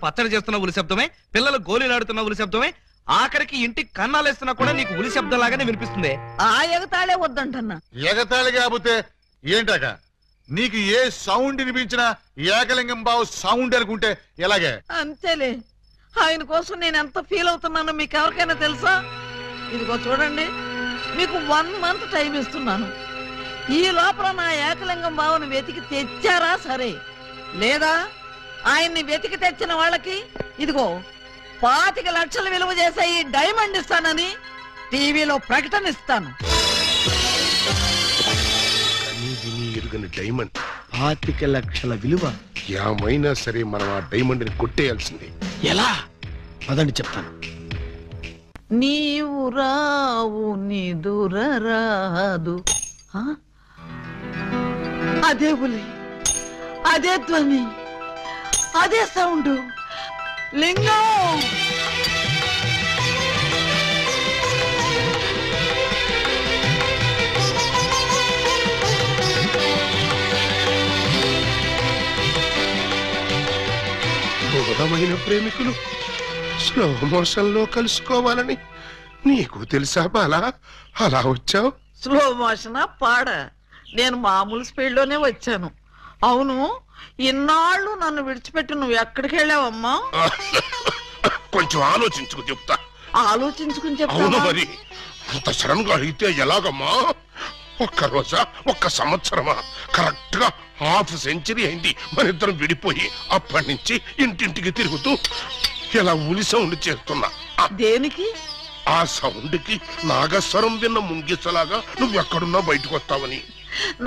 పచ్చడి చేస్తున్న ఉలి శబ్దమే, పిల్లలు గోళీలాడుతున్న ఉలి శబ్దమే, ఆఖరికి ఇంటికి కన్నాలేస్తున్నా కూడా నీకు ఉలి శబ్దం లాగానే వినిపిస్తుంది. ఆ ఎగతాళే వద్దంటన్నా. ఎగతాళి కాకపోతే ఏంటక? నీకు ఏ సౌండ్ వినిపించినా ఏకలింగం బావు సౌండ్ అనుకుంటే ఎలాగే? అంతేలే, ఆయన కోసం నేను ఎంత ఫీల్ అవుతున్నానో మీకు ఎవరికైనా తెలుసా? ఇదిగో చూడండి, మీకు 1 మంత్ టైం ఇస్తున్నాను. ఈ లోపల నా ఏకలింగం బావును వెతికి తెచ్చారా సరే, లేదా ఆయన్ని వెతికి తెచ్చిన వాళ్ళకి ఇదిగో 25 లక్షలు విలువ చేసే ఈ డైమండ్ ఇస్తానని టీవీలో ప్రకటన ఇస్తాను. డైమండ్ 25 లక్షల విలువ. ఏమైనా సరే మనం ఆ డైమండ్ ని కొట్టేయాల్సిందే. ఎలా? అదండి చెప్తాను. నీవు రావు నిదురరాదు. అదే ఉలి, అదే ధ్వని, అదే సౌండ్. లింగం దూరమైన ప్రేమికులు స్లో మోషన్ లో కలుసుకోవాలని నీకు తెలుసా బాలా? అలా వచ్చావు. స్లో మోషన్ పాడ, నేను మామూలు స్పీడ్ లోనే వచ్చాను. అవును, ఇన్నాళ్ళు నన్ను విడిచిపెట్టి నువ్వు ఎక్కడికి వెళ్ళావమ్మా? కొంచెం ఆలోచించుకు చెప్తా. ఆలోచించుకుని అవును చెప్తా. మరి అంత సడన్ గా అడిగితే ఎలాగమ్మా? 1 రోజా 1 సంవత్సరమా? కరెక్ట్ గా ½ సెంచరీ అయింది మన ఇద్దరం విడిపోయి. అప్పటి నుంచి ఇంటింటికి తిరుగుతూ ఇలా ఉలి సౌండ్ చేస్తున్నా. దేనికి? ఆ సౌండ్ కి నాగస్వరం విన్న ముంగిసలాగా నువ్వెక్కడున్నా బయటకు వస్తావని.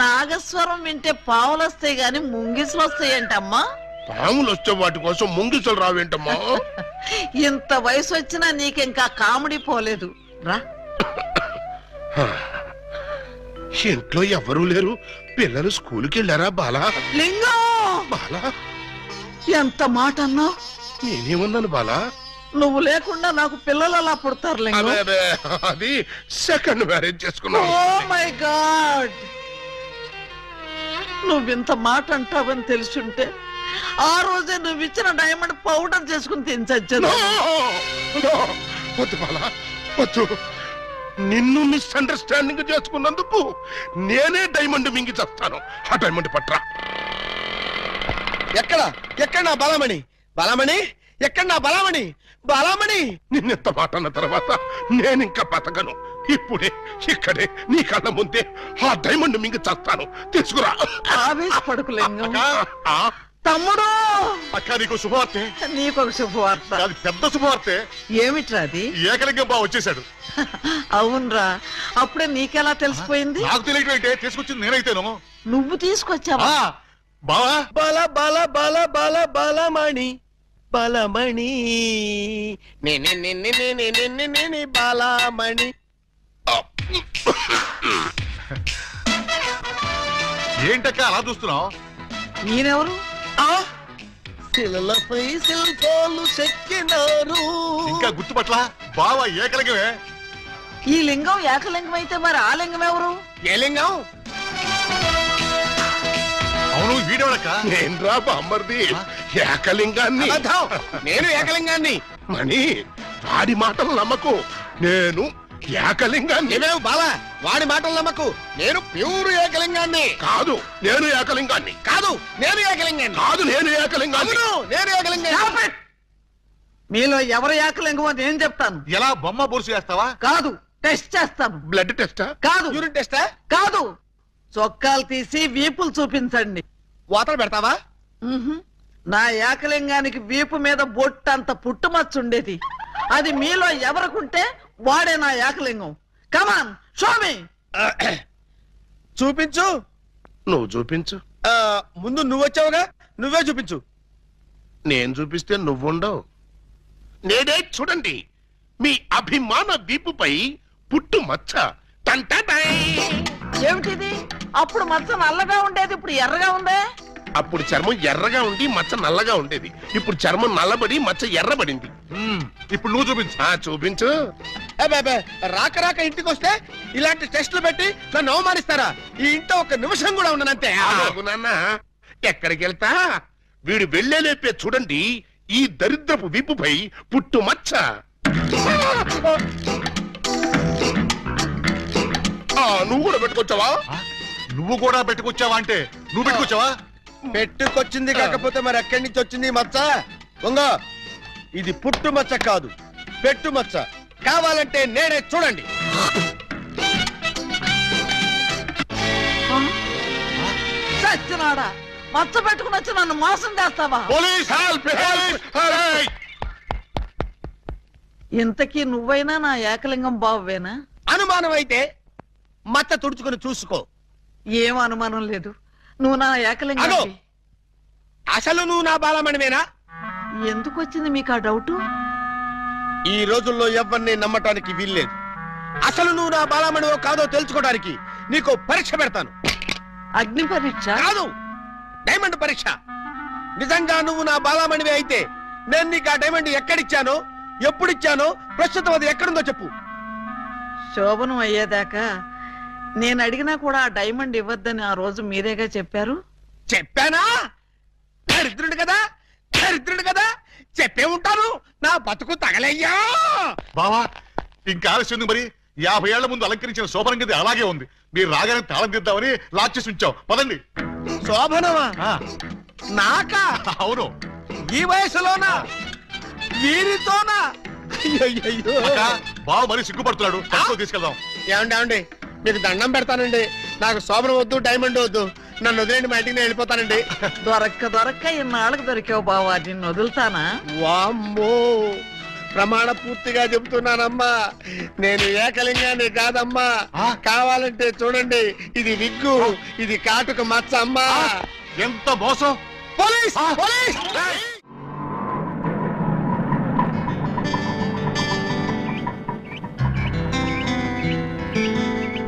నాగస్వరం వింటే పావులు వస్తాయి గాని ముంగిసులు వస్తాయంటమ్మా. పాములు వచ్చే వాటి కోసం ముంగిసలు రావేంటమ్మా? ఇంత వయసు వచ్చినా నీకింకా కామెడీ పోలేదు రా. ఇంట్లో ఎవరూ లేరు, పిల్లలు స్కూల్కి వెళ్ళారా బాలా? లింగం, బాలా ఎంత మాట అన్నావు? నేనేమన్నాను బాలా? నువ్వు లేకుండా నాకు పిల్లలు అలా పుడతారు లింగం. అది సెకండ్ మ్యారేజ్ చేసుకున్నావు. ఓ మై గాడ్, నువ్వింత మాట అంటావని తెలుసుంటే ఆ రోజే నువ్వు ఇచ్చిన డైమండ్ పౌడర్ చేసుకుని తినచచ్చాను. వద్దు బాలా వద్దు. నిన్ను మిస్అండర్స్టాండింగ్ చేసుకున్నందుకు నేనే డైమండ్ మింగి చేస్తాను. ఆ డైమండ్ పట్రా. ఎక్కడ నా బలమణి? బలమణి ఎక్కడ? నా బలమణి, బలమణి. నిన్నెంత మాట అన్న తర్వాత నేనింకా బతకను. ఇప్పుడే ఇక్కడే నీ కళ్ళ ముందే ఆ డైమండ్ మింగి చేస్తాను. తీసుకురా. ఆవేశపడకు లింగం. ఆ? తమ్ముడు, అక్క నీకు శుభవార్తె. నీకొక శుభవార్త. అది పెద్ద శుభవార్తె. ఏమిట్రా అది? ఏకలింగం బావ వచ్చేసాడు. అవునరా, అప్పుడే నీకెలా తెలిసిపోయింది? నాకు తెలియటం అయితే తీసుకొచ్చింది నేనైతేను. నువ్వు తీసుకొచ్చావా? బావా బల బల బల బల బలమణి, బలమణి నే బలమణి. ఏంటక్క అలా చూస్తున్నావు? నేనెవరు? శిలలపై శిల్పాలు చెక్కినారు. ఇంకా గుర్తుపట్ల బావా ఏకలింగమే. ఈ లింగం ఏకలింగం అయితే మరి ఆ లింగం ఎవరు? ఏ లింగం? అవును, వీడెవడక్క? నేను రా బామ్మర్ది, ఏకలింగాన్ని. నేను ఏకలింగాన్ని. మణి, వాడి మాటలు నమ్మకు. నేను ఏకలింగాన్ని. నువ్వేవు బాలా, వాడి మాటలు నమ్మకు. నేను ప్యూర్ ఏకలింగాన్ని. కాదు, నేను ఏకలింగాన్ని. కాదు, నేను ఏకలింగాన్ని. కాదు, నేను ఏకలింగాన్ని. అవును, నేను ఏకలింగాన్ని. మీలో ఎవరు ఏకలింగమో నేను చెప్తాను. ఎలా బొమ్మ బొరుసు చేస్తావా? కాదు, టెస్ట్ చేస్తాను. బ్లడ్ టెస్టా? కాదు. యూరిన్ టెస్టా? కాదు, చొక్కాలు తీసి వీపులు చూపించండి. వాతలు పెడతావా? నా ఏకలింగానికి వీపు మీద బొట్టంత పుట్టుమచ్చు ఉండేది. అది మీలో ఎవరికుంటే వాడే నా ఏకలింగం. కమాన్, షో మీ. చూపించు. నువ్వు చూపించు. ముందు నువ్వు వచ్చావుగా, నువ్వే చూపించు. నేను చూపిస్తే నువ్వుండవు. నేనే చూడండి, మీ అభిమాన వీపుపై పుట్టు మచ్చ. ఏమిటిది? అప్పుడు మచ్చ నల్లగా ఉండేది, ఇప్పుడు ఎర్రగా ఉందే. అప్పుడు చర్మం ఎర్రగా ఉండి మచ్చ నల్లగా ఉండేది. ఇప్పుడు చర్మం నల్లబడి మచ్చ ఎర్రబడింది. ఇప్పుడు నువ్వు చూపించు. చూపించు. రాక రాక ఇంటికి వస్తే ఇలాంటి టెస్టులు పెట్టి నన్ను అవమానిస్తారా? ఈ ఇంట్లో 1 నిమిషం కూడా ఉండనంతే. నాన్న, ఎక్కడికి వెళ్తా? వీడు వెళ్ళేలేపే చూడండి ఈ దరిద్రపు వీపుపై పుట్టు మచ్చ. నువ్వు కూడా పెట్టుకొచ్చావా? నువ్వు కూడా పెట్టుకొచ్చావా అంటే నువ్వు పెట్టుకొచ్చావా? పెట్టుకొచ్చింది కాకపోతే మరి ఎక్కడి నుంచి వచ్చింది మచ్చ? ఉంగో, ఇది పుట్టు మచ్చ కాదు, పెట్టు మచ్చ. కావాలంటే నేనే, చూడండి. చచ్చినాడా, మచ్చ పెట్టుకుని వచ్చి నన్ను మోసం చేస్తావా? Police help! ఇంతకీ నువ్వైనా నా ఏకలింగం బావేనా? అనుమానం అయితే మచ్చ తుడుచుకుని చూసుకో. ఏం అనుమానం లేదు, నువ్వు నా ఏకలింగం. అసలు నువ్వు నా బాలమణివేనా? ఎందుకు వచ్చింది మీకు ఆ డౌట్? ఈ రోజుల్లో ఎవరిని నమ్మటానికి వీల్లేదు. అసలు నువ్వు నా బాలమణివో కాదో తెలుసుకోవడానికి నీకు పరీక్ష పెడతాను. అగ్ని పరీక్ష కాదు, డైమండ్ పరీక్ష. నిజంగా నువ్వు నా బాలమణివే అయితే నేను నీకు ఆ డైమండ్ ఎక్కడిచ్చానో, ఎప్పుడిచ్చానో, ప్రస్తుతం అది ఎక్కడుందో చెప్పు. శోభనం అయ్యేదాకా నేను అడిగినా కూడా ఆ డైమండ్ ఇవ్వద్దని ఆ రోజు మీరేగా చెప్పారు. చెప్పానా? దరిద్రుడు కదా, దరిద్రుడు కదా, చెప్పే ఉంటాను. నా బతుకు తగలయ్యా. బావా, ఇంకా ఆలస్యం మరి. 50 ఏళ్ల ముందు అలంకరించిన శోభనం గది అలాగే ఉంది. మీరు రాగానే తాళం తీద్దామని లాక్ చేసి ఉంచాం. పదండి. శోభనమా? ఆ, నాకా? అవును. ఈ వయసులోనా? వీరితోనా? అయ్యయ్యయ్యో. అక్క, బావ మరీ సిగ్గుపడుతున్నాడు. తక్కువ తీసుకెళ్దాం. ఏమండి, మీకు దండం పెడతానండి. నాకు శోభనం వద్దు, డైమండ్ వద్దు. నన్ను వదిలేండి, మా ఇంటికి నేను వెళ్ళిపోతానండి. దొరక్క ఇన్నాళ్ళకు దొరికావు బావా, నిన్ను వదులుతానా? వామ్మో, ప్రమాణ పూర్తిగా చెబుతున్నానమ్మా, నేను ఏకలింగాన్ని కాదమ్మా. కావాలంటే చూడండి, ఇది విగ్గు, ఇది కాటుక మచ్చ అమ్మా. ఎంత మోసం! పోలీస్! పోలీస్!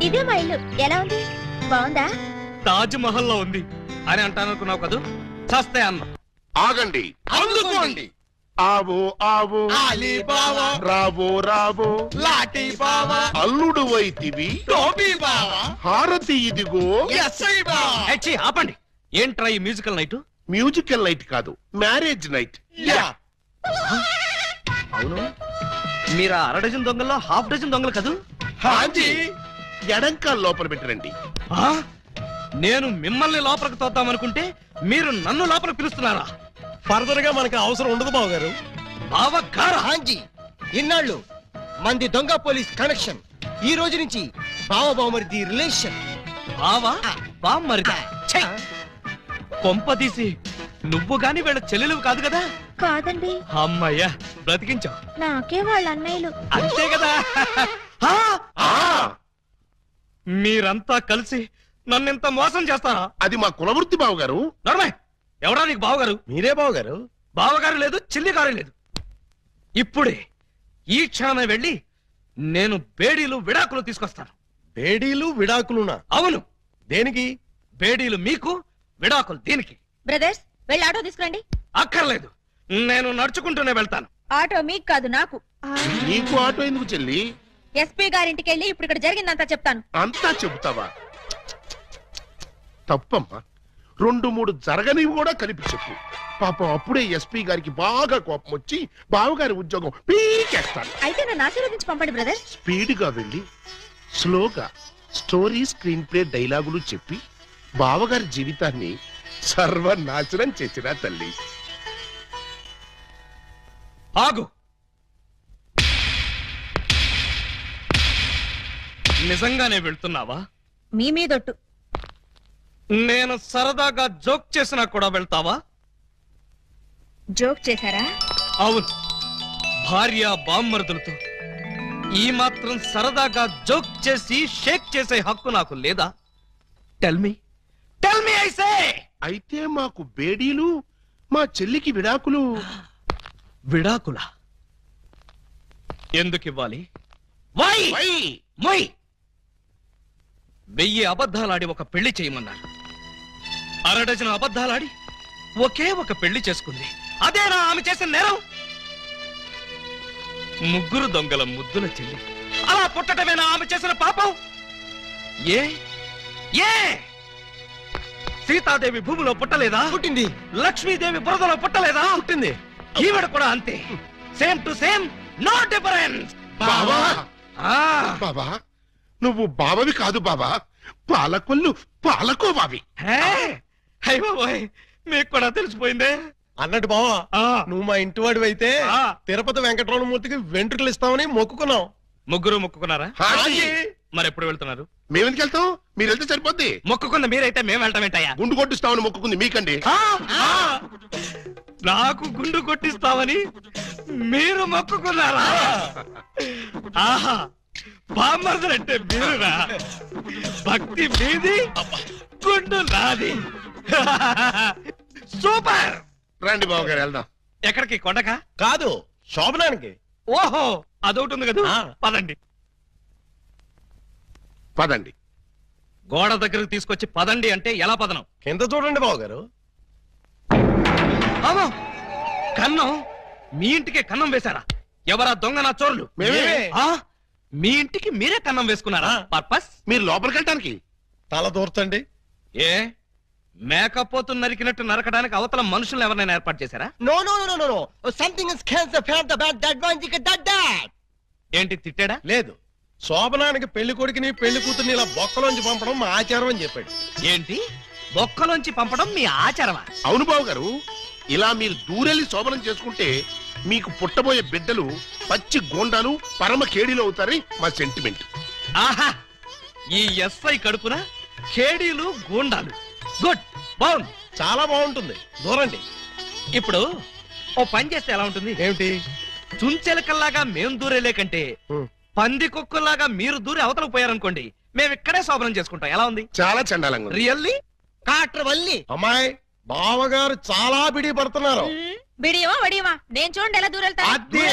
ఇదే మా ఇల్లు. ఎలా ఉంది? బాగుందా? తాజ్ మహల్ లో ఉంది అని అంటాననుకున్నావు కదూ? చస్తే అన్న. ఆగండి, అందుకోండి. ఆవో ఆవో, రావో రావో, లాఠీ బావా, అల్లుడు వైతివి, టోపీ బావా, హారతి ఇదిగో. ఎస్ఐ బావా. ఏచ్చి, ఆపండి. ఏంట్రా ఈ మ్యూజికల్ నైట్? మ్యూజికల్ నైట్ కాదు, మ్యారేజ్ నైట్. అవును, మీరు ఆ 1/2 డజన్ దొంగల్లో 1/2 డజన్ దొంగలు కదూ? హాజీ. ఎడంకాల్ లోపల పెట్టరండి. ఆ? నేను మిమ్మల్ని లోపలికి తోద్దామనుకుంటే మీరు నన్ను లోపలికి పిలుస్తున్నారా? ఫర్దర్ గా మనకి అవసరం ఉండదు బావగారు. బావగారా? హాంజీ, ఇన్నాళ్ళు మంది దొంగ పోలీస్ కనెక్షన్, ఈ రోజు నుంచి బావ బావమరిది రిలేషన్. బావా బామ్మరిదా? ఛై! కొంపదీసి నువ్వు గాని వీళ్ళ చెల్లెలు కాదు కదా? కాదండి, అమ్మయ్యా, బ్రతికించావు. నాకే వాళ్ళ అన్నయ్యలు. అంతే కదా? ఆ! మీరంతా కలిసి నన్నింత మోసం చేస్తారా? అది మా కులవృత్తి బావగారు. నర్మయ్, ఎవడా నీకు బావగారు? మీరే బావగారు. బావగారు లేదు, చిల్లిగారు లేదు. ఇప్పుడే ఈ క్షణమే వెళ్ళి నేను బేడీలు విడాకులు తీసుకొస్తాను. బేడీలు విడాకులునా? అవును, దేనికి? బేడీలు మీకు, విడాకులు దీనికి. బ్రదర్స్, వెళ్ళి ఆటో తీసుకురండి. అక్కర్లేదు, నేను నడుచుకుంటూనే వెళ్తాను. ఆటో మీకు కాదు, నాకు. నీకు ఆటో ఎందుకు చెల్లి? ఎస్పీ గారింటికి వెళ్ళి ఇప్పుడు ఇక్కడ జరిగిందంతా చెప్తాను. అంతా చెబుతావా? తప్పమ్మా, 2-3 జరగనివి కూడా కలిపి చెప్పు. పాపం అప్పుడే ఎస్పీ గారికి బాగా కోపం వచ్చి బావగారి ఉద్యోగం పీకేస్తాడు. అయితే నన్ను ఆశీర్వదించి పంపండి బ్రదర్. స్పీడ్ గా వెళ్ళి స్లోగా స్టోరీ, స్క్రీన్ ప్లే, డైలాగులు చెప్పి బావగారి జీవితాన్ని సర్వనాశనం చేసిన తల్లి. ఆగు. నిజంగానే వెళ్తున్నావా? మీ మీదొట్టు. నేను సరదాగా జోక్ చేసినా కూడా వెళ్తావా? జోక్ చేశారా? అవును, భార్య బామ్మరుదులతో ఈ మాత్రం సరదాగా జోక్ చేసి షేక్ చేసే హక్కు నాకు లేదా? Tell me I say. అయితే మాకు బేడీలు, మా చెల్లికి విడాకులు. విడాకుల ఎందుకు ఇవ్వాలి? వై? మొయ్. 1000 అబద్ధాలాడి ఒక పెళ్లి చేయమన్నారు. 1/2 డజన్ అబద్ధాలాడి ఒకే ఒక పెళ్లి చేసుకుంది. అదేనా ఆమె చేసిన నేరం? 3 దొంగల ముద్దుల చెల్లి అలా పుట్టటమేనా ఆమె చేసిన పాపం? ఏ ఏ సీతాదేవి భూమిలో పుట్టలేదా? పుట్టింది. లక్ష్మీదేవి బురదలో పుట్టలేదా? పుట్టింది. ఈవిడ కూడా అంతే. Same to same, no difference. బావా బాబా, నువ్వు బావవి కాదు బాబా, పాలకొల్లు పాలకోబావి. బాబోయ్, మీకు కూడా తెలిసిపోయిందే. అన్నట్టు బావా, నువ్వు మా ఇంటి వాడివి అయితే తిరుపతి వెంకటరమణమూర్తికి వెంట్రుకలు ఇస్తామని మొక్కుకున్నాం. ముగ్గురు మొక్కుకున్నారా? హాజీ. మరి ఎప్పుడు వెళ్తున్నారు? మేమెందుకు వెళ్తాం, మీరు వెళ్తే సరిపోద్ది. మొక్కుకుంది మీరైతే మేము వెళ్ళటం ఏంటయ్యా? గుండు కొట్టిస్తామని మొక్కుకుంది మీకండి. నాకు గుండు కొట్టిస్తామని మీరు మొక్కుకున్నారా? ఆహా, బామ్మర్దులంటే మీరురా. భక్తి మీది, గుండు నాది. సూపర్. రండి బావ గారు వెళ్దాం. ఎక్కడికి? కొండకా? కాదు, శోభనానికి. ఓహో, అదొకటి ఉంది కదా. పదండి. పదండి. గోడ దగ్గరకు తీసుకొచ్చి పదండి అంటే ఎలా పదనం? కింద చూడండి బావగారు. అమ్మో, కన్నం. మీ ఇంటికి కన్నం వేశారా? ఎవరా దొంగ నా చోర్లు? మేమే. మీ ఇంటికి మీరే కన్నం వేసుకున్నారా? పర్పస్? మీరు లోపలికి వెళ్ళటానికి. తల దూర్చండి. ఏ మేకపోతు నరికినట్టు నరకడానికి అవతల మనుషులను ఎవరైనా ఏర్పాటు చేశారా? No. Something is cancer found about that one. You got that. ఏంటి, తిట్టాడా? లేదు, శోభనానికి పెళ్లి కొడుకుని పెళ్లి కూతుర్ని ఇలా బొక్కలోంచి పంపడం మా ఆచారం అని చెప్పాడు. ఏంటి, బొక్కలోంచి పంపడం మీ ఆచారమా? అవును బావ గారు, ఇలా మీరు దూరెళ్ళి శోభనం చేసుకుంటే మీకు పుట్టబోయే బిడ్డలు పచ్చి గోండాలు పరమ కేడీలు అవుతారని మా సెంటిమెంట్. ఆహా, ఈ ఎస్ఐ కడుపున కేడీలు గూండాలు. గుడ్, బాగుంది, చాలా బాగుంటుంది. దూరండి. ఇప్పుడు ఓ పని చేస్తే ఎలా ఉంటుంది? ఏమిటి? చుంచెలకల్లాగా మేం దూరేలే కంటే పంది కుక్కల్లాగా మీరు దూరి అవతలకు పోయారనుకోండి, మేము ఇక్కడే శోభనం చేసుకుంటాం. ఎలా ఉంది? చాలా చండాలంగా ఉంది. రియల్లీ? కాట్రవల్లి. అమ్మాయి, బావగారు చాలా బిడి పడుతున్నారు. బిడియమా వడియమా, నేను చూడండి ఎలా దూరెళ్తా. అదే.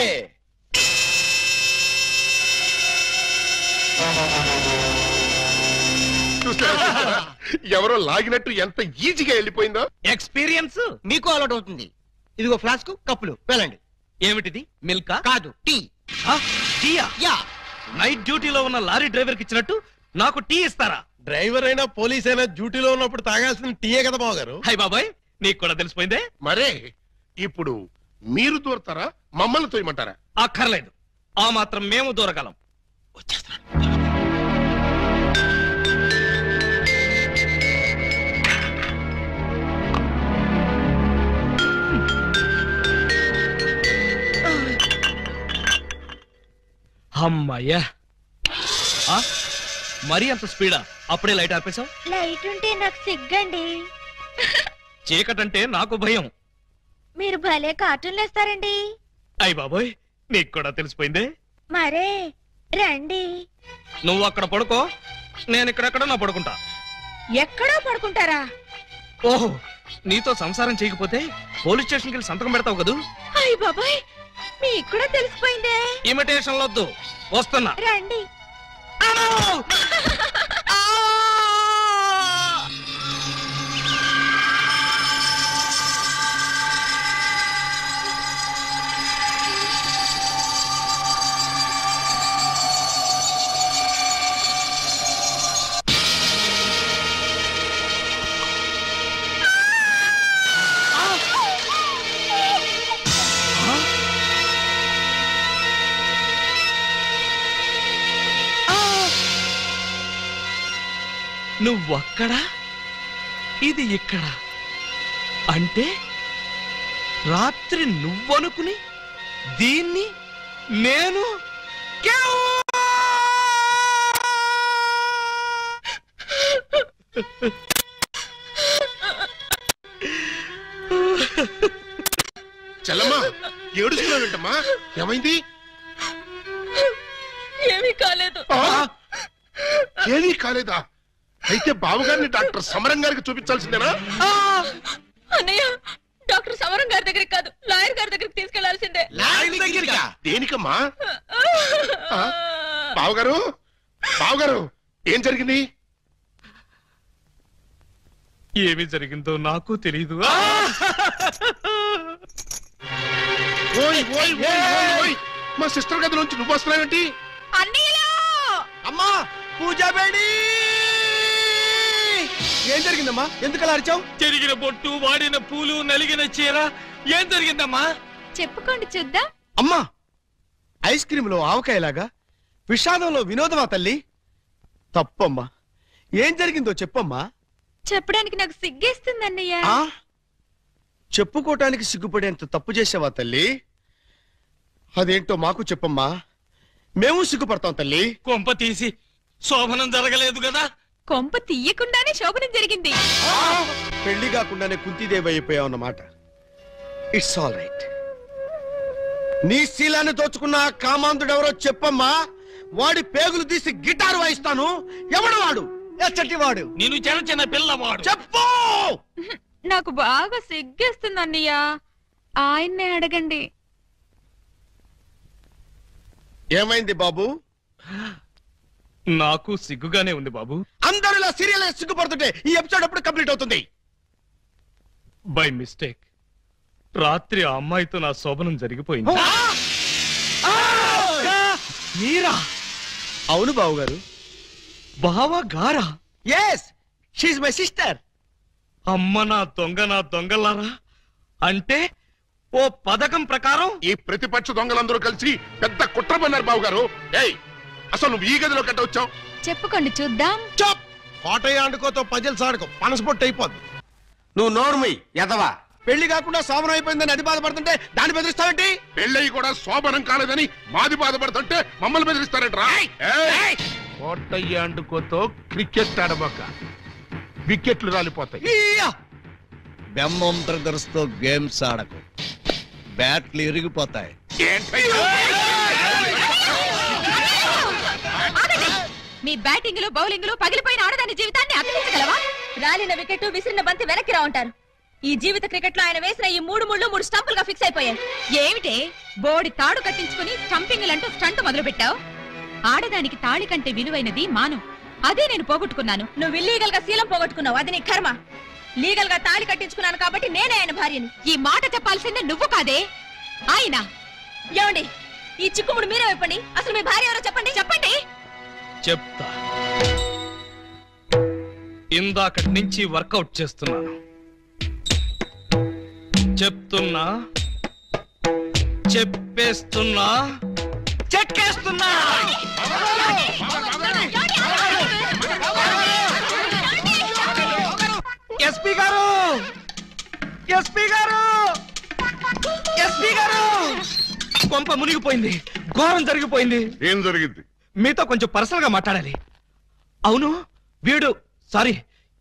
చూసారా? ఎవరో లాగినట్టు ఎంత ఈజీగా వెళ్ళిపోయిందో. ఎక్స్పీరియన్స్ మీకు అలవాటు అవుతుంది. ఇదిగో ఫ్లాస్క్, కప్పులు, వెళ్ళండి. ఏమిటిది? మిల్కా? కాదు, టీ. టీయా? యా. నైట్ డ్యూటీలో ఉన్న లారీ డ్రైవర్ కి ఇచ్చినట్టు నాకు టీ ఇస్తారా? డ్రైవర్ అయినా పోలీస్ అయినా డ్యూటీలో ఉన్నప్పుడు తాగాల్సిన టీయే కదా బావగారు. హై బాబాయ్, నీకు కూడా తెలిసిపోయిందే. మరే ఇప్పుడు మీరు దూరతారా, మమ్మల్ని తోయమంటారా? అక్కర్లేదు, ఆ మాత్రం మేము దూరగలం. అమ్మయ్యా, మరీ అంత స్పీడా? అప్పుడే లైట్ ఆపేశావు. లైట్ ఉంటే నాకు సిగ్గండి. చీకటంటే నాకు భయం. మీరు భలే కార్టూన్లు వేస్తారండి. అయ్ బాబోయ్, నీకు కూడా తెలిసిపోయిందే. మరే రండి. నువ్వు అక్కడ పడుకో, నేను ఇక్కడెక్కడ నా పడుకుంటా. ఎక్కడో పడుకుంటారా? ఓహో, నీతో సంసారం చేయకపోతే పోలీస్ స్టేషన్కి వెళ్ళి సంతకం పెడతావు కదూ. అయ్య బాబాయ్, మీకు కూడా తెలిసిపోయిందే. ఇమిటేషన్ వద్దు, వస్తున్నా. రండి. నువ్వక్కడ, ఇది ఇక్కడ. అంటే రాత్రి నువ్వనుకుని దీన్ని నేను చెల్లమ్మా, ఏడుస్తున్నావేంటమ్మా? ఏమైంది? ఏమీ కాలేదు. ఏమీ కాలేదా? అయితే బావగారిని డాక్టర్ సమరం గారికి చూపించాల్సిందేనా? అన్నయ్య, డాక్టర్ సమరం గారి దగ్గరికి కాదు, లాయర్ గారి దగ్గరికి తీసుకెళ్లాల్సిందే. దేనికమ్మా? బావగారు, బావగారు, ఏం జరిగింది? ఏమి జరిగిందో నాకు తెలీదు. ఓయ్ ఓయ్ ఓయ్ ఓయ్ ఓయ్, మా సిస్టర్ గది నుంచి నువ్వు వస్తున్నావేంటి? అమ్మా, పూజ బేడి. ఏం జరిగిందమ్మా? ఎందుకు అలా అరిచావు? చెరిగిన బొట్టు, వాడిన పూలు, నలిగిన చీర. ఏం జరిగిందమ్మా? చెప్పుకోండి చూద్దాం. అమ్మా, ఐస్ క్రీములో ఆవకాయలాగా విషాదంలో వినోదమా తల్లి? తప్పమ్మా, ఏం జరిగిందో చెప్పమ్మా. చెప్పడానికి నాకు సిగ్గేస్తుంది అన్నయ్య. చెప్పుకోటానికి సిగ్గుపడేంత తప్పు చేసావా తల్లి? అదేంటో మాకు చెప్పమ్మా, మేము సిగ్గుపడతాం తల్లి. కొంప తీసి శోభనం జరగలేదు కదా? కొంప తీయకుండానే శోభనం జరిగింది. పెళ్లి కాకుండానే కుంతిదేవి అయిపోయావన్నమాట. It's all right. నీ శీలాన్ని దోచుకున్న కామాంధుడెవరో చెప్పమ్మా. వాడి పేగులు తీసి గిటారు వాయిస్తాను. ఎవడు వాడు? ఎచ్చటి వాడు? నేను చిన్న చిన్న పిల్లవాడు. చెప్పు. నాకు బాగా సిగ్గేస్తుంది అన్నయ్య, ఆయన్నే అడగండి. ఏమైంది బాబు? నాకు సిగ్గుగానే ఉంది బాబు. అందరూ ఇలా సీరియల్ సిగ్గుపడుతుంటే ఈ ఎపిసోడ్ ఎప్పుడు కంప్లీట్ అవుతుంది? బై మిస్టేక్ రాత్రి ఆ అమ్మాయితో నా శోభనం జరిగిపోయింది. మీరా? అవును బాబు గారు. బావా గారా? Yes, she's my sister. అమ్మ నా దొంగలారా. అంటే ఓ పథకం ప్రకారం ఈ ప్రతిపక్ష దొంగలందరూ కలిసి పెద్ద కుట్ర పన్నారు బాబు గారు. ఏయ్, అసలు నువ్వు ఈ గదిలో కట్ట వచ్చావు? చెప్పుకోండి చూద్దాం. చాప్. కోటయ్య ఆడుకోతో పజల్స్ ఆడుకో, పనసపొట్టు అయిపోద్ది. నువ్వు నోర్మి ఎదవా. పెళ్లి కాకుండా శోభనం అయిపోయిందని అది బాధపడుతుంటే దాన్ని బెదిరిస్తావేంటి? పెళ్ళయి కూడా శోభనం కాలేదని మాది బాధపడుతుంటే మమ్మల్ని బెదిరిస్తారంటరా? కోటయ్య అండుకోతో క్రికెట్ ఆడబోక, వికెట్లు రాలిపోతాయి. బెమ్మం బ్రదర్స్ తో గేమ్స్ ఆడకు, బ్యాట్లు ఇరిగిపోతాయి. మీ బ్యాటింగ్ లో బౌలింగ్ లో పగిలిపోయిన ఆడదాని జీవితాన్ని అతికించగలవా? రాలిన వికెట్ విసిరిన బంతి వెనక్కి రా ఉంటారు. ఈ జీవిత క్రికెట్ లో ఆయన వేసిన ఈ 3 ముళ్ళు 3 స్టంపులుగా ఫిక్స్ అయిపోయాయి. ఏమిటే బోడి తాడు కట్టించుకుని స్టంపింగ్ అంటూ స్టంట్ మొదలు పెట్టావు? ఆడదానికి తాళి కంటే విలువైనది మాను. అదే నేను పోగొట్టుకున్నాను. నువ్వు ఇల్లీగల్ గా శీలం పోగొట్టుకున్నావు, అది నీ కర్మ. లీగల్ గా తాళి కట్టించుకున్నాను కాబట్టి నేనే ఆయన భార్యను. ఈ మాట చెప్పాల్సిందే నువ్వు కాదే ఆయన. ఏమండి, ఈ చిక్కుముడు మీరే చెప్పండి. అసలు మీ భార్య ఎవరో చెప్పండి. చెప్పండి. చెప్తా. ఇందాకటి నుంచి వర్కౌట్ చేస్తున్నాను. చెప్తున్నా, చెప్పేస్తున్నా, చెక్కేస్తున్నా. ఎస్పీ గారు, ఎస్పీ గారు, ఎస్పీ గారు, కొంప మునిగిపోయింది, ఘోరం జరిగిపోయింది. ఏం జరిగింది? మీతో కొంచెం పర్సనల్ గా మాట్లాడాలి. అవును, వీడు సారీ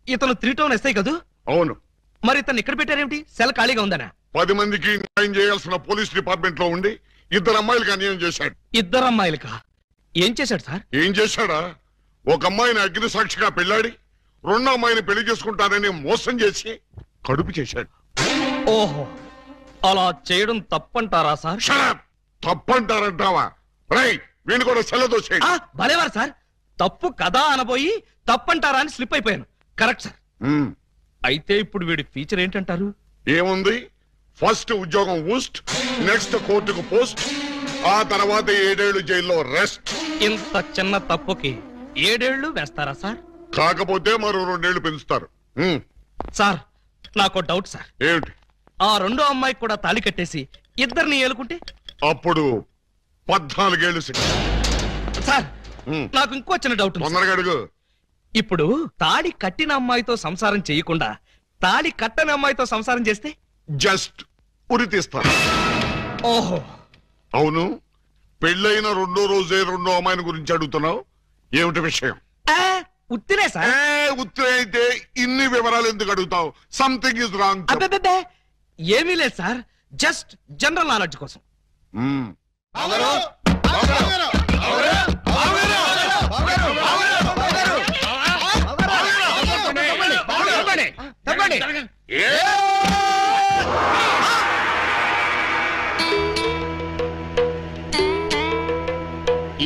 ఇతను 3 టౌన్ ఎస్ఐ కదూ? అవును. మరి ఇతను ఇక్కడ పెట్టారేమిటి? సెల్ ఖాళీగా ఉందనా? 10 మందికి న్యాయం చేయాల్సిన పోలీస్ డిపార్ట్మెంట్ లో ఉండి 2 అమ్మాయిలకు అన్యాయం చేశాడు. 2 అమ్మాయిలకా? ఏం చేశాడు సార్? ఏం చేశాడా? ఒక అమ్మాయిని అగ్ని సాక్షిగా పెళ్లాడి 2వ అమ్మాయిని పెళ్లి చేసుకుంటానని మోసం చేసి కడుపు చేశాడు. ఓహో, అలా చేయడం తప్పంటారా సార్? తప్పంటారంటావా? రైట్, వీణు కూడా సెల్లదోసేయండి. భలేవారు సార్, తప్పు కదా అనబోయి తప్పంటారా అని స్లిప్ అయిపోయాను. Correct sir. అయితే ఇప్పుడు వీడి ఫీచర్ ఏంటంటారు? ఏముంది, ఫస్ట్ ఉద్యోగం ఊస్ట్, నెక్స్ట్ కోర్టుకు పోస్ట్, ఆ తర్వాత 7 ఏళ్లు జైల్లో రెస్ట్. ఇంత చిన్న తప్పుకి 7 ఏళ్లు వేస్తారా సార్? కాకపోతే మరో 2 ఏళ్లు పెంచుతారు. సార్, నాకు డౌట్ సార్. ఏమిటి? ఆ 2వ అమ్మాయికి కూడా తాళి కట్టేసి 2ని ఏలుకుంటే అప్పుడు 14 ఏళ్లు శిక్ష. సార్, నాకు ఇంకో చిన్న డౌట్ ఉంది. తొందరగా అడుగు. ఇప్పుడు తాళి కట్టిన అమ్మాయితో సంసారం చేయకుండా తాళి కట్టని అమ్మాయితో సంసారం చేస్తే జస్ట్ ఉరి తీస్తారు. ఓహో, అవును. పెళ్ళైన 2వ రోజే 2వ అమ్మాయిని గురించి అడుగుతున్నావు, ఏమిటి విషయం? ఉత్తినే సార్. ఉత్తరే అయితే ఇన్ని వివరాలు ఎందుకు అడుగుతావు? Something is wrong. అబ్బే, ఏమీ లేదు సార్, జస్ట్ జనరల్ నాలెడ్జ్ కోసం.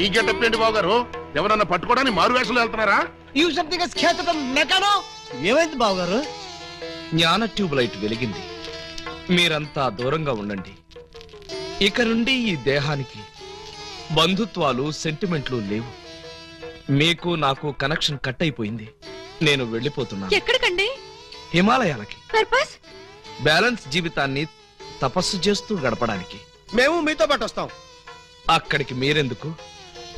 ఈ గెటప్ ఏంటి బాబు గారు? ఎవరన్నా పట్టుకోవడానికి మారు వేషాలు వెళ్తున్నారా? ఏమైంది బావగారు? జ్ఞాన ట్యూబ్ లైట్ వెలిగింది. మీరంతా దూరంగా ఉండండి. ఇక నుండి ఈ దేహానికి బంధుత్వాలు, సెంటిమెంట్లు లేవు. మీకు నాకు కనెక్షన్ కట్ అయిపోయింది. నేను వెళ్ళిపోతున్నా. ఎక్కడికండి? హిమాలయాలకి. పర్పస్? బ్యాలెన్స్ జీవితాన్ని తపస్సు చేస్తూ గడపడానికి. మేము మీతో పాటు వస్తాం. అక్కడికి మీరెందుకు?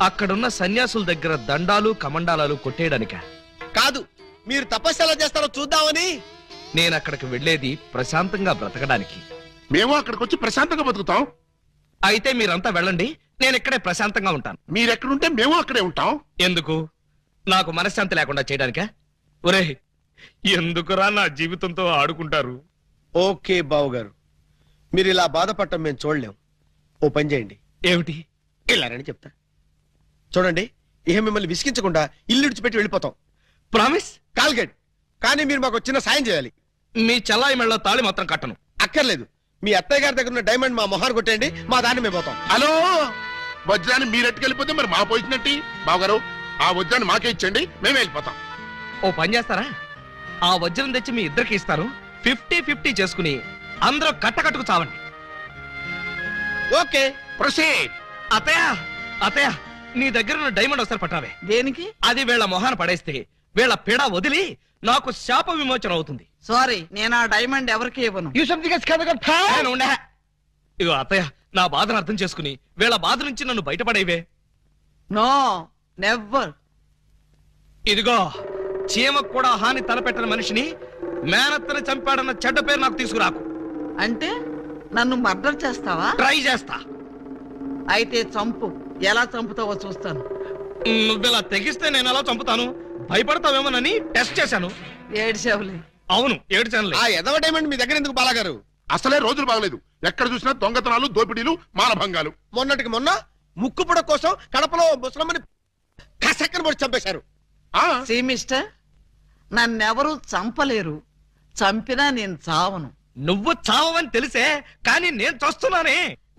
అక్కడున్న సన్యాసుల దగ్గర దండాలు కమండాలాలు కొట్టేయడానిక? కాదు, మీరు తపస్సు ఎలా చేస్తారో చూద్దామని. నేను అక్కడికి వెళ్లేది ప్రశాంతంగా బ్రతకడానికి. మేము అక్కడికి వచ్చి ప్రశాంతంగా బతుకుతాం. అయితే మీరంతా వెళ్ళండి, నేను ఇక్కడే ప్రశాంతంగా ఉంటాను. మీరెక్కడుంటే మేము అక్కడే ఉంటాం. ఎందుకు? నాకు మనశ్శాంతి లేకుండా చేయడానికా? ఒరే, ఎందుకురా నా జీవితంతో ఆడుకుంటారు? ఓకే బావగారు, మీరు ఇలా బాధపడటం మేము చూడలేం. ఓ పని చేయండి. ఏమిటి? వెళ్ళారని చెప్తా. చూడండి, ఇహ మిమ్మల్ని విసిగించకుండా ఇల్లు విడిచిపెట్టి వెళ్ళిపోతాం. ప్రామిస్? కాల్గేట్. కానీ మీరు మాకు చిన్న సాయం చేయాలి. మీ చల్లాయి మెళ్ళ తాళి మాత్రం కట్టను. అక్కర్లేదు, మీ అత్తయ్య గారి దగ్గర ఉన్న డైమండ్ మా మొహాన్ని కొట్టేయండి, మా దాన్ని మేము పోతాం. హలో, వజ్రాన్ని మీరెట్టుకెళ్ళిపోతే మరి మా పోయినట్టి. బావగారు, ఆ వజ్రాన్ని మాకే ఇచ్చండి, మేమే వెళ్ళిపోతాం. ఓ పని చేస్తారా? ఆ వజ్రం తెచ్చి మీ ఇద్దరికి ఇస్తారు, 50-50 చేసుకుని అందరూ కట్టకట్టుకు చావండి. Okay, proceed. అత్తయ్య, అత్తయ్య, నీ దగ్గర ఉన్న డైమండ్ ఒకసారి పట్టావే. దేనికి? అది వీళ్ళ మొహాన్ని పడేస్తే వీళ్ళ పీడ వదిలి నాకు శాప విమోచన అవుతుంది. సారీ, నేను ఆ డైమండ్ ఎవరికి ఇవ్వను. You something else can't pal. నేను ఉండే. ఇగో అత్తయ్య, నా బాధను అర్థం చేసుకుని వీళ్ళ బాధ నుంచి నన్ను బయటపడేవే. No, never. ఇదిగో, చీమకు కూడా హాని తలపెట్టిన మనిషిని మేనత్తని చంపాడన్న చెడ్డ పేరు నాకు తీసుకురాకు. అంటే నన్ను మర్డర్ చేస్తావా? ట్రై చేస్తా. అయితే చంపు. ఎలా చంపుతావో చూస్తాను. నువ్వెలా తెగిస్తే నేను ఎలా చంపుతాను? భయపడతావేమోనని టెస్ట్ చేశాను. ఏడ్చావులే. అవును, ఏడ్చానులే. ఆ ఎదవ డైమండ్ మీ దగ్గర ఎందుకు బాలాగారు? అసలే రోజులు బాగలేదు. ఎక్కడ చూసినా దొంగతనాలు, దోపిడీలు, మానభంగాలు. మొన్నటికి మొన్న ముక్కు పుడ కోసం కడపలో ముసలమ్మని కసక్కన పొడి చంపేశారు. సీ మిస్టర్, నన్నెవరూ చంపలేరు. చంపినా నేను చావను. నువ్వు చావని తెలిసే, కానీ నేను చూస్తున్నానే.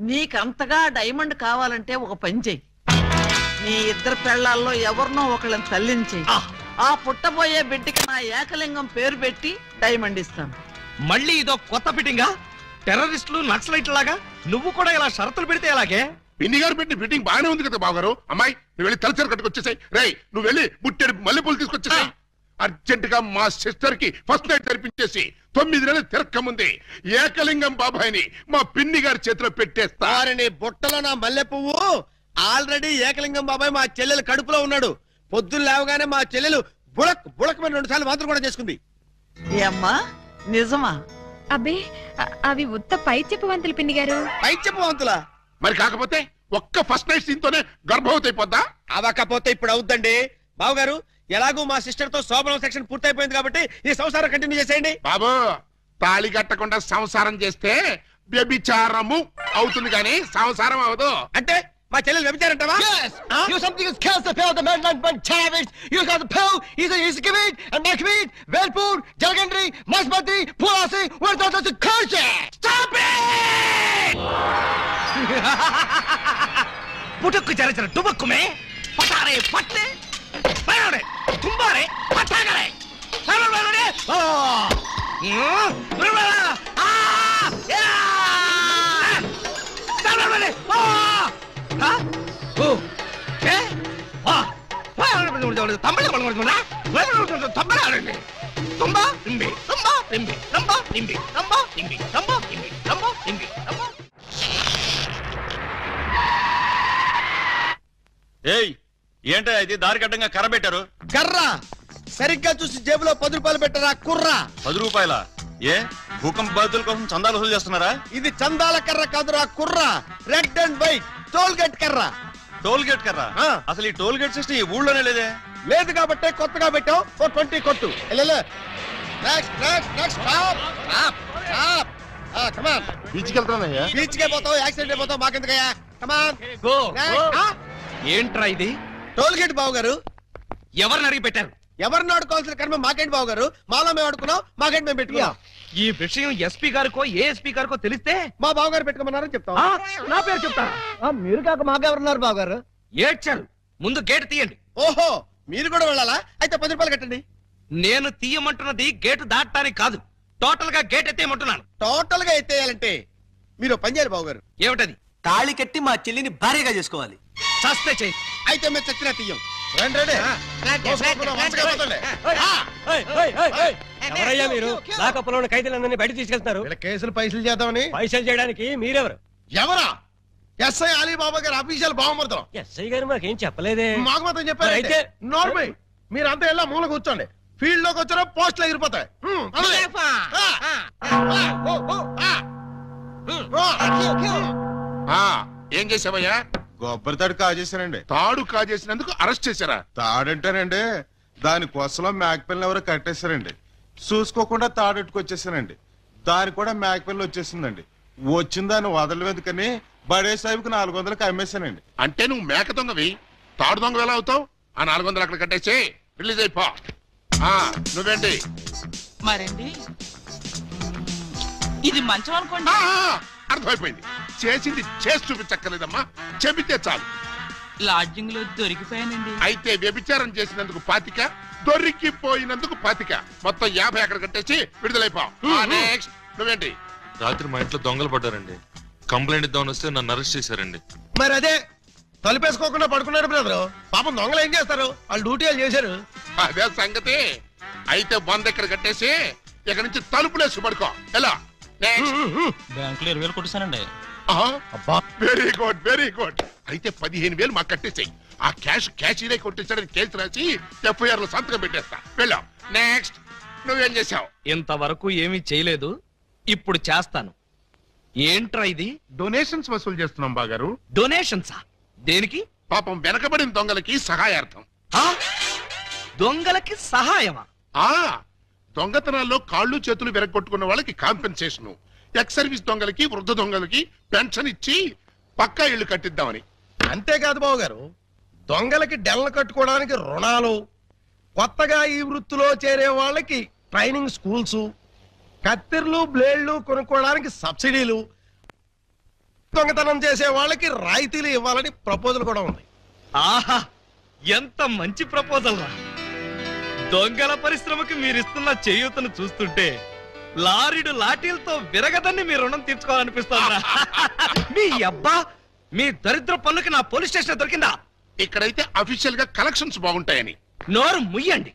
నీకంతగా డైమండ్ కావాలంటే ఒక పని చెయ్యి. నీ ఇద్దరు పెళ్లాల్లో ఎవరినో ఒకళ్ళని తల్లించేయి. ఆ పుట్టబోయే బిడ్డకి నా ఏకలింగం పేరు పెట్టి డైమండ్ ఇస్తాను. మళ్ళీ ఇదో కొత్త ఫిట్టింగా? టెర్రరిస్టులు, నక్సలైట్ లాగా నువ్వు కూడా ఇలా షరతులు పెడితే ఎలాగే? పిన్ని గారు పెట్టిన ఫిట్టింగ్ బాగానే ఉంది కదా బావగారు. అమ్మాయి, నువ్వు వెళ్ళి తలచరు కట్టుకొచ్చేసాయి. రేయ్, నువ్వు వెళ్ళి బుట్టెడు మల్లెపూలు తీసుకొచ్చేసాయి. అర్జెంట్ గా మా సిస్టర్ కి ఫస్ట్ నైట్ తెరిపించేసి 9 నెలలు తిరక్కముంది ఏకలింగం బాబాయిని మా పిన్ని గారి చేతిలో పెట్టేస్తా. వారిని బుట్టలో నా మల్లె పువ్వు. ఆల్రెడీ ఏకలింగం బాబాయ్ మా చెల్లెలు కడుపులో ఉన్నాడు. పొద్దున్న లేవగానే మా చెల్లెలు బుడక్ బుడకమైన 2 సార్లు మాత్రం కూడా చేసుకుంది. ఏమ్మా, నిజమా? అబ్బే, అవి ఉత్త పై చెప్పు వంతులు పిన్ని గారు. పై చెప్పవంతులా? మరి కాకపోతే ఒక్క ఫస్ట్ నైట్ సీన్ తోనే గర్భవతి అయిపోద్దా? అవకపోతే ఇప్పుడు అవుద్దండి. బావగారు, ఎలాగూ మా సిస్టర్ తో శోభనం సెక్షన్ పూర్తయిపోయింది కాబట్టి ఈ సంసారం కంటిన్యూ చేసేయండి. బాబు, తాళి కట్టకుండా సంసారం చేస్తే వ్యభిచారము అవుతుంది కానీ సంసారం అవదు. అంటే మా చెల్లెలు వ్యభిచారంటావా? Yes. You something else can't pal. The man like one Chavez. You got the pal. He's a kibit and my kibit. Velpur, Jalgandri, Masbati, Pulasi. Where's the curse? Stop it! पुटक चले चले डुबक में पटारे पटने बड़े तुम्बारे पटागरे सालों बड़े ओ बड़े आ या सालों बड़े ओ हाँ ओ क्या आ तंबले तंबले तुम्बा तिम्बी तुम्बा तिम्बी तुम्बा तिम्बी तुम्बा तिम्बी तुम्बा तिम्बी तुम्बा तिम्बी तुम्बा ఏయ్, ఏంటో ఇది దారి కట్టంగా కర్ర పెట్టారు? కర్ర సరిగ్గా చూసి జేబులో 10 రూపాయలు పెట్టరా కుర్రా. 10 రూపాయల? ఏ భూకంప బాధితుల కోసం చందాలు వసూలు చేస్తున్నారా? ఇది చందాల కర్ర కాదురా కుర్రా. Red and white toll gate కర్ర. టోల్ గేట్ కర్ర? ఆ. అసలు ఈ టోల్ గేట్ సిస్టమ్ ఈ ఊళ్ళోనే లేదే. లేదు కాబట్టి కొత్తగా పెట్టాం. 20 కొట్టు. Next next next stop stop stop. Come on. బీచ్కి వెళ్తానయ్యా. బీచ్ కే పోతావు, యాక్సిడెంట్ అయిపోతావు, మాకెందుకయ్యా? కమాన్. గో ఏంట్రా ఇది? టోల్ గేట్ బావు గారు. ఎవరిని అడిగి పెట్టారు? ఎవరిని ఆడుకోవాల్సిన కర్మ మాకేంటి బావు గారు? మాలో మేము ఆడుకున్నాం, మాకేంటి మేము పెట్టుకున్నాం. ఈ విషయం ఎస్పీ గారికో ఏఎస్పీ గారికో తెలిస్తే మా బావు గారు పెట్టుకోమన్నారని చెప్తాం. నా పేరు చెప్తా. మీరు కాక మాకెవరున్నారు బాబు గారు? ఏడ్చారు. ముందు గేటు తీయండి. ఓహో, మీరు కూడా వెళ్ళాలా? అయితే 10 రూపాయలు కట్టండి. నేను తీయమంటున్నది గేటు దాటడానికి కాదు, టోటల్ గా గేట్ ఎత్తేయమంటున్నాను. టోటల్ గా ఎత్తేయాలంటే మీరు పని చేయాలి బావు గారు. ఏమిటది? తాళి కట్టి మా చెల్లిని భార్యగా చేసుకోవాలి. చస్తే చెయ్యి. అయితే మేము చచ్చినా తీయం. రండి రండి. ఎవరయ్యా మీరు? లాకప్లో ఉన్న ఖైదీలందరినీ బయట తీసుకెళ్తున్నారు. కేసులు పైసలు చేద్దామని. పైసలు చేయడానికి మీరెవరు? ఎవరా? ఎస్ఐ అలీబాబా గారు అఫీషియల్ బావమరుతాం. ఎస్ఐ గారు మాకేం చెప్పలేదే. మాకు మాత్రం చెప్పారు. అయితే నార్మల్ మీరంతా ఎలా మూల కూర్చోండి. ఫీల్డ్ లోకి వచ్చారో పోస్టులు ఎగిరిపోతాయి. ఏం చేసావయ్యా? కొబ్బరి తాడు కాజేశారండి. తాడు కాజేసినందుకు అరెస్ట్ చేశారా? తాడంటారండి, దాని కోసలో మేకపిల్లని ఎవరో కట్టేశారండి. చూసుకోకుండా తాడెట్టుకొచ్చేసానండి. దాని కూడా మేకపిల్ల వచ్చేసిందండి. వచ్చిన దాన్ని వదలవేదుకని బడే సాహిబ్కి 400కి అమ్మేశానండి. అంటే నువ్వు మేక దొంగవి, తాడు దొంగ ఎలా అవుతావు? ఆ 400 అక్కడ కట్టేసి రిలీజ్ అయిపో. నువ్వేంటి మరండి ఇది మంచం అనుకోండి. అర్థమైపోయింది. చేసింది చేసి చూపించక్కర్లేదమ్మా, చెబితే చాలు. లాడ్జింగ్ లో దొరికిపోయానండి. అయితే వ్యభిచారం చేసినందుకు 25, దొరికిపోయినందుకు 25, మొత్తం 50 అక్కడ కట్టేసి విడుదలైపో. నెక్స్ట్ నువ్వేంటి? రాత్రి మా ఇంట్లో దొంగలు పడ్డారండి. కంప్లైంట్ ఇద్దామని వస్తే నన్ను అరెస్ట్ చేశారండి. మరి అదే తలుపేసుకోకుండా పడుకున్నారు బ్రదరు. పాపం దొంగలు ఏం చేస్తారు? వాళ్ళు డ్యూటీ వాళ్ళు చేశారు. అదే సంగతి. అయితే 100 ఎక్కడ కట్టేసి ఇక్కడ నుంచి తలుపులేసి పడుకో. ఎలా? బ్యాంకులో 20,000 కొట్టేశానండి. Very good, very good. అయితే 15,000 మాకు కట్టేసాయి. ఆ క్యాష్ ఇదే కొట్టేసాడని కేసు రాసి FIR లో సంతకం పెట్టేస్తా. వెళ్ళాం. నెక్స్ట్ నువ్వేం చేసావు? ఇంతవరకు ఏమీ చేయలేదు, ఇప్పుడు చేస్తాను. ఏంట్రా ఇది? డొనేషన్స్ వసూలు చేస్తున్నాం బాగారు. డొనేషన్సా? దేనికి? పాపం వెనకబడిన దొంగలకి సహాయార్థం. దొంగలకి సహాయమా? దొంగతనాల్లో కాళ్ళు చేతులు విరగొట్టుకున్న వాళ్ళకి కాంపెన్సేషన్, ఎక్స్ సర్వీస్ దొంగలకి, వృద్ధ దొంగలకి పెన్షన్ ఇచ్చి పక్కా ఇళ్లు కట్టిద్దామని. అంతేకాదు బాబు గారు, దొంగలకి డెల్ల కట్టుకోవడానికి రుణాలు, కొత్తగా ఈ వృత్తిలో చేరే వాళ్ళకి ట్రైనింగ్ స్కూల్స్, కత్తిర్లు బ్లేడ్లు కొనుక్కోవడానికి సబ్సిడీలు, దొంగతనం చేసే వాళ్ళకి రాయితీలు ఇవ్వాలని ప్రపోజల్ కూడా ఉంది. ఆహా, ఎంత మంచి ప్రపోజల్ రా! దొంగల పరిశ్రమకి మీరిస్తున్న చేయూతను చూస్తుంటే లారీడు లాఠీలతో విరగదని మీ రుణం తీర్చుకోవాలనిపిస్తోందిరా. మీ అబ్బా, మీ దరిద్ర పనులకి నా పోలీస్ స్టేషన్ దొరికిందా? ఇక్కడైతే అఫీషియల్ గా కలెక్షన్స్ బాగుంటాయని. నోరు ముయ్యండి.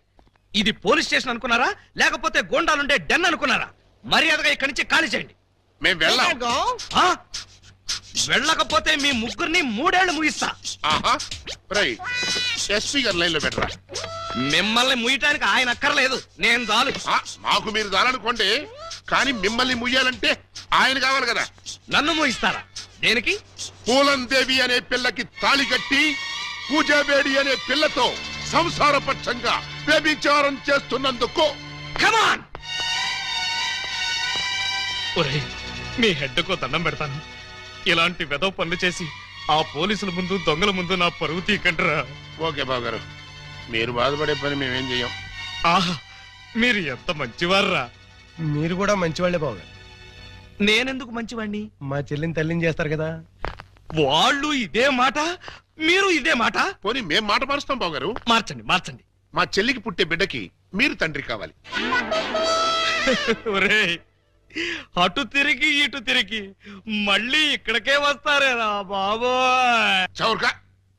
ఇది పోలీస్ స్టేషన్ అనుకున్నారా, లేకపోతే గోండాలుండే డెన్ అనుకున్నారా? మర్యాదగా ఇక్కడి నుంచి ఖాళీ చేయండి. మేము వెళ్ళాం. వెళ్ళకపోతే మీ ముగ్గురిని 3 ఏళ్లు ముగిస్తా. ఎస్పీ గారు లైన్ లో పెట్టరా. మిమ్మల్ని ముయ్యటానికి ఆయన అక్కర్లేదు, నేను చాలు. మాకు మీరు చాలనుకోండి, కానీ మిమ్మల్ని ముయ్యాలంటే ఆయన కావాలి కదా. నన్ను ముయిస్తారా? దేనికి? పూలందేవి అనే పిల్లకి తాళి కట్టి పూజాబేడి అనే పిల్లతో సంసారపక్షంగా వ్యభిచారం చేస్తున్నందుకు. కమాన్! ఒరేయ్, మీ హెడ్కో దండం పెడతాను. ఇలాంటి వెదవ పనులు చేసి ఆ పోలీసుల ముందు, దొంగల ముందు నా పరువు తీకంటరా. ఓకే బాగారు, మీరు బాధపడే పని మేమేం చెయ్యం. ఆహా, మీరు ఎంత మంచివారా. మీరు కూడా మంచివాళ్లే బాబు. నేనెందుకు మంచివాణ్ణి? మా చెల్లిని తల్లిని చేస్తారు కదా. వాళ్ళు ఇదే మాట, మీరు ఇదే మాట. పోనీ మేం మాట మారుస్తాం బాగారు. మార్చండి, మార్చండి. మా చెల్లికి పుట్టే బిడ్డకి మీరు తండ్రి కావాలి. ఒరేయ్, అటు తిరిగి ఇటు తిరిగి మళ్ళీ ఇక్కడికే వస్తారేరా బాబోయ్. చౌర్గా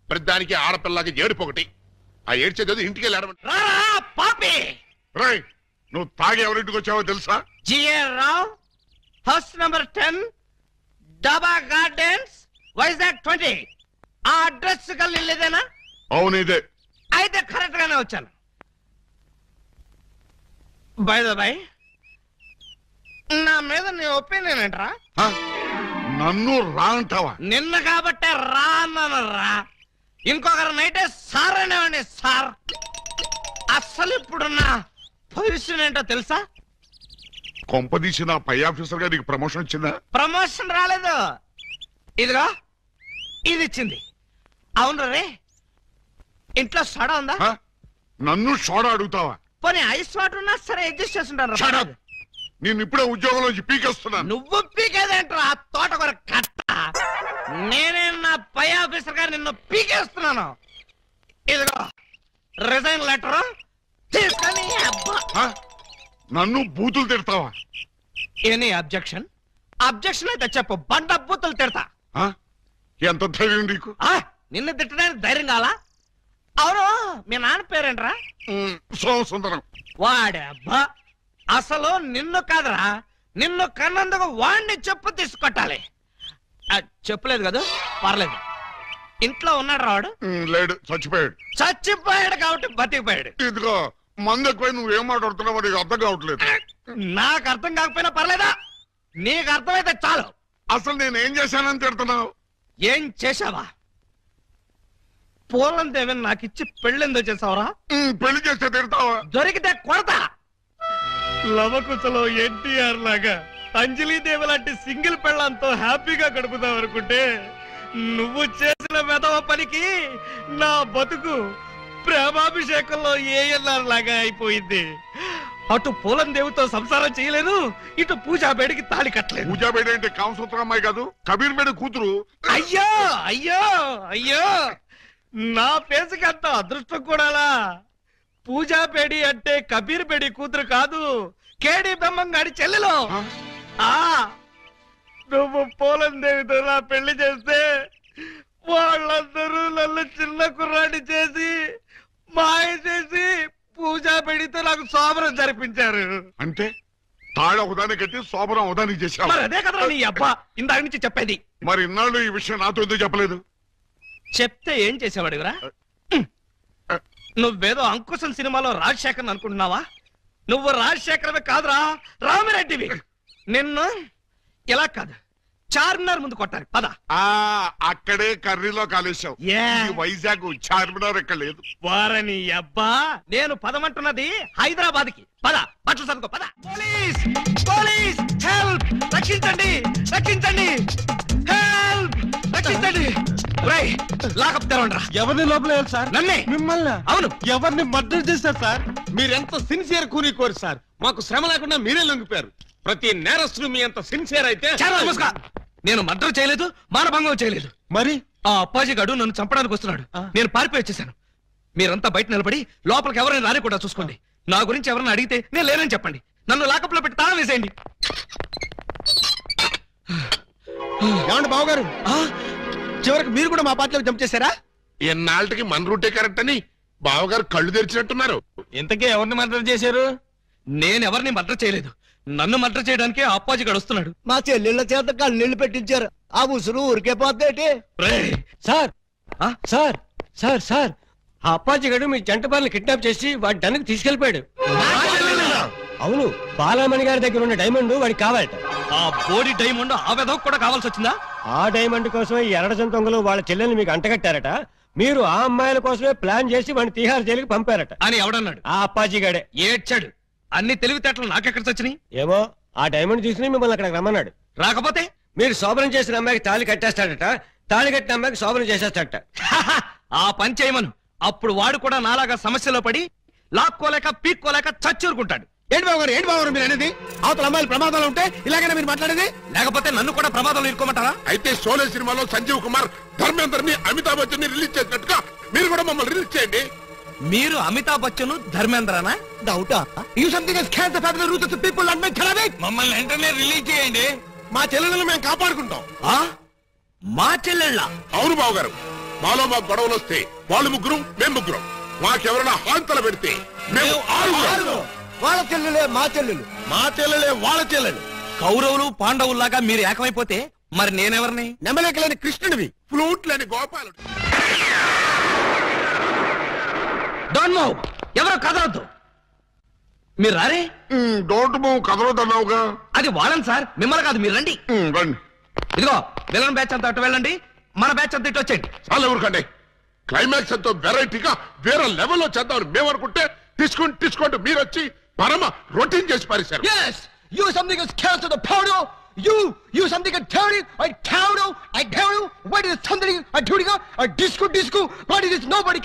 ప్రతిదానికి ఆడపిల్లకి ఏడుపొకటి. ఆ ఏడ్చేది ఇంటికి వెళ్ళాడమంట. పాపి రాయ్, నువ్వు తాగి ఎవరింటికి వచ్చావో తెలుసా? జిఆర్ రావు, హౌస్ నంబర్ 10, డాబా గార్డెన్స్, వైజాగ్ 20. ఆ అడ్రస్ కలిదేనా? అవును, ఇదే. అయితే కరెక్ట్ గానే వచ్చాను. బై ద బై, నా మీద నీ ఒపీనియన్ ఏంట్రా? నన్ను రా అంటావా? నిన్న కాబట్టే రా అన్నాను రా. ఇంకొకరు నైటే సార్ అనేవాడిని సార్. అసలు ఇప్పుడున్న పొజిషన్ ఏంటో తెలుసా? కొంపదీసి నా పై ఆఫీసర్ గా నీకు ప్రమోషన్ వచ్చిందా? ప్రమోషన్ రాలేదు, ఇదిగో ఇది ఇచ్చింది. అవును రే, ఇంట్లో సోడా ఉందా? నన్ను సోడా అడుగుతావా? పోనీ ఐస్ వాటర్ ఉన్నా సరే అడ్జస్ట్ చేస్తుంటాను. నేను ఇప్పుడే ఉద్యోగంలోంచి పీకేస్తున్నాను. నువ్వు పీకేదేంట్రా తోటకూర కట్ట? నేనే నా పై ఆఫీసర్ గారు నిన్ను పీకేస్తున్నాను. ఇదిగో రిజైన్ లెటర్ తీసుకొని. నన్ను బూతులు తిడతావా? Any objection? అబ్జెక్షన్ అయితే చెప్పు, బండ బూతులు తిడతా. ఎంత ధైర్యం నీకు? నిన్ను తిట్టడానికి ధైర్యం కావాలా? అవును, మీ నాన్న పేరేంట్రా? సోమసుందరం. వాడబ్బా, అసలు నిన్ను కాదురా, నిన్ను కన్నందుకు వాణ్ణి చెప్పు తీసుకొట్టాలి. చెప్పలేదు కదా, పర్లేదు. ఇంట్లో ఉన్నాడు రావాడు? లేడు, చచ్చిపోయాడు. చచ్చిపోయాడు కాబట్టి బతికిపోయాడు. ఇదిగో మందు ఎక్కువ నువ్వేం మాట్లాడుతున్నావు నీకు అర్థం కావట్లేదు. నాకు అర్థం కాకపోయినా పర్లేదా, నీకు అర్థమైతే చాలు. అసలు నేను ఏం చేశానని తిడుతున్నావు? ఏం చేశావా? పూలం దేవిని నాకు ఇచ్చి పెళ్ళెందో చేసావురా? పెళ్లి చేస్తే తిడతావా? దొరికితే కొడతా. లవకుశలో ఎన్టీఆర్ లాగా అంజలీదేవి లాంటి సింగిల్ పెళ్ళంతో హ్యాపీగా గడుపుదాం అనుకుంటే నువ్వు చేసిన వెధవ పనికి నా బతుకు ప్రేమాభిషేకంలో ఏఎల్ఆర్ లాగా అయిపోయింది. అటు పూలం దేవితో సంసారం చేయలేను, ఇటు పూజాబేడికి తాళి కట్టలేదు. పూజాబేడి అంటే కామసూత్ర అమ్మాయి కాదు, కబీర్ బేడి కూతురు. అయ్యో అయ్యో అయ్యో, నా ఫేస్కి అంత అదృష్టం కూడాలా? పూజాబేడి అంటే కబీర్ బేడి కూతురు కాదు, కేడి బెమ్మంగాడి చెల్లెలు. నువ్వు పూలం దేవితో నా పెళ్లి చేస్తే వాళ్ళందరూ నన్ను చిన్న కుర్రాడి చేసి మాయ చేసి పూజాబేడితో నాకు శోభనం జరిపించారు. అంటే తాళ ఒకదాన్ని కట్టి శోభనం ఒకదానికి చేశావు. మరి అదే కదా నీ అబ్బా ఇందాక నుంచి చెప్పేది. మరి ఇన్నాళ్ళు ఈ విషయం నాతో ఎందుకు చెప్పలేదు? చెప్తే ఏం చేసేవాడివిరా? నువ్వేదో అంకుశం సినిమాలో రాజశేఖర్ అనుకుంటున్నావా? నువ్వు రాజశేఖరమే కాదురా, రామిరెడ్డివి. నిన్ను ఇలా కాదు, చార్మినార్ ముందు కొట్టాలి. పద. అక్కడే కర్రీలో కాలేశావు. వైజాగ్ చార్మినార్ ఎక్కడ లేదు. వారని అబ్బా, నేను పదమంటున్నది హైదరాబాద్ కి. పద, బట్టలు సర్దుకో. పద. Police police, help! రక్షించండి రక్షించండి, హెల్ప్! రక్షించండి. లాకప్ తెరవండిరా. ఎవరిని లోపల సార్? నన్నే. మిమ్మల్ని? అవును. ఎవరిని మర్డర్ చేశారు సార్? మీరెంత సిన్సియర్ కూని కోరు సార్. మాకు శ్రమ లేకుండా మీరే లొంగిపోయారు. ప్రతి నేరస్తులు మీ అంత సిన్సియర్ అయితే. నేను మర్డర్ చేయలేదు, మానభంగం చేయలేదు. మరి ఆ అప్పాజీ గడు నన్ను చంపడానికి వస్తున్నాడు. నేను పారిపోయి వచ్చేసాను. మీరంతా బయట నిలబడి లోపలికి ఎవరైనా రాని కూడా చూసుకోండి. నా గురించి ఎవరైనా అడిగితే నేను లేనని చెప్పండి. నన్ను లాకప్ లో పెట్టి తాళం వేసేయండి. ఏమండి బావగారు, చివరికి మీరు కూడా మా పార్టీలో జంప్ చేశారా? ఎన్నాళ్ళకి మన రూటే కరెక్ట్ అని బావగారు కళ్ళు తెరిచినట్టున్నారు. ఇంతకీ ఎవరిని మర్డర్ చేశారు? నేను ఎవరిని మర్డర్ చేయలేదు. నన్ను మర్డర్ చేయడానికి అప్పాజీ గడు వస్తున్నాడు. మా చెల్లెళ్ళ చేత కళ్ళీళ్ళు పెట్టించారు. ఆ ఉసురు ఊరికే పోద్దేటి? సార్ సార్ సార్ సార్, ఆ అప్పాజీ గడు మీ జంట బాలను కిడ్నాప్ చేసి వాడి డన్నుకు తీసుకెళ్లిపోయాడు. అవును, బాలమణి గారి దగ్గర ఉన్న డైమండ్ వాడికి కావాలట. ఆ బోడి డైమండ్ ఆ వెధవ కూడా కావాల్సి వచ్చిందా? ఆ డైమండ్ కోసమే ఎర్రజం దొంగలు వాళ్ళ చెల్లెల్ని మీకు అంటగట్టారట. మీరు ఆ అమ్మాయిల కోసమే ప్లాన్ చేసి వాడిని తిహార్ జైలుకి పంపారట అని ఎవడన్నాడు? ఆ అప్పాజీ గడే. ఏడ్చాడు. అన్ని తెలివితేటలు నాకెక్కడ వచ్చినాయి? ఏమో, ఆ డైమండ్ తీసుకుని మిమ్మల్ని అక్కడికి రమ్మన్నాడు. రాకపోతే మీరు శోభనం చేసిన అమ్మాయికి తాళి కట్టేస్తాడట, తాళి కట్టిన అమ్మాయికి శోభనం చేసేస్తాడట. ఆ పని చేయమను. అప్పుడు వాడు కూడా నాలాగా సమస్యలో పడి లాక్కోలేక పీక్కోలేక చచ్చూరుకుంటాడు. ఏంటి బావగారు, ఏంటి బావగారు మీరు అనేది? అవతల అమ్మాయిలు ప్రమాదాలు ఉంటే ఇలాగైనా మీరు మాట్లాడేది? లేకపోతే నన్ను కూడా ప్రమాదంలో ఇరుకోమంటారా? అయితే షోలే సినిమాలో సంజీవ్ కుమార్ ధర్మేందర్ని అమితాబ్ బచ్చన్ ని రిలీజ్ చేసినట్టుగా మీరు కూడా మమ్మల్ని రిలీజ్ చేయండి. మీరు అమితాబ్ బచ్చన్ ధర్మేంద్రనా? డౌటా? You something has can the family roots of the people and make therapy. మమ్మల్ని వెంటనే రిలీజ్ చేయండి. మా చెల్లెలను మేము కాపాడుకుంటాం. మా చెల్లెళ్ళ? అవును బావగారు, మాలో మాకు గొడవలు వస్తే వాళ్ళు ముగ్గురు, మేము ముగ్గురం. మాకెవరైనా హాంతలు పెడితే మేము ఆరుగురం. వాళ్ళ చెల్లెలే మా చెల్లెలు, మా చెల్లెలే వాళ్ళ చెల్లెలు. కౌరవులు పాండవుల్లాగా మీరు ఏకమైపోతే మరి నేనెవరిని? నెమలేకలేని కృష్ణుడివి, ఫ్లూట్ లేని గోపాలుడు. డోంట్ మూవ్, ఎవరో కదలొద్దు. మీరు రారే? డోంట్ మూవ్, కదలొద్దన్నావుగా. అది వాళ్ళని సార్, మిమ్మల్ని కాదు. మీరు రండి. రండి. ఇదిగో విలన్ బ్యాచ్ అంతా అటు వెళ్ళండి, మన బ్యాచ్ అంతా ఇటు వచ్చేయండి. చాలా ఎవరికండి క్లైమాక్స్ ఎంతో వెరైటీగా వేరే లెవెల్లో చేద్దామని మేము అనుకుంటే తీసుకుంటూ మీరు వచ్చి పరమ రొటీన్ చేసి పారేశారు. Yes, you something is cast to the powder. You something a dirty, I tell you, what is something a dirty, a disco, what is this? Nobody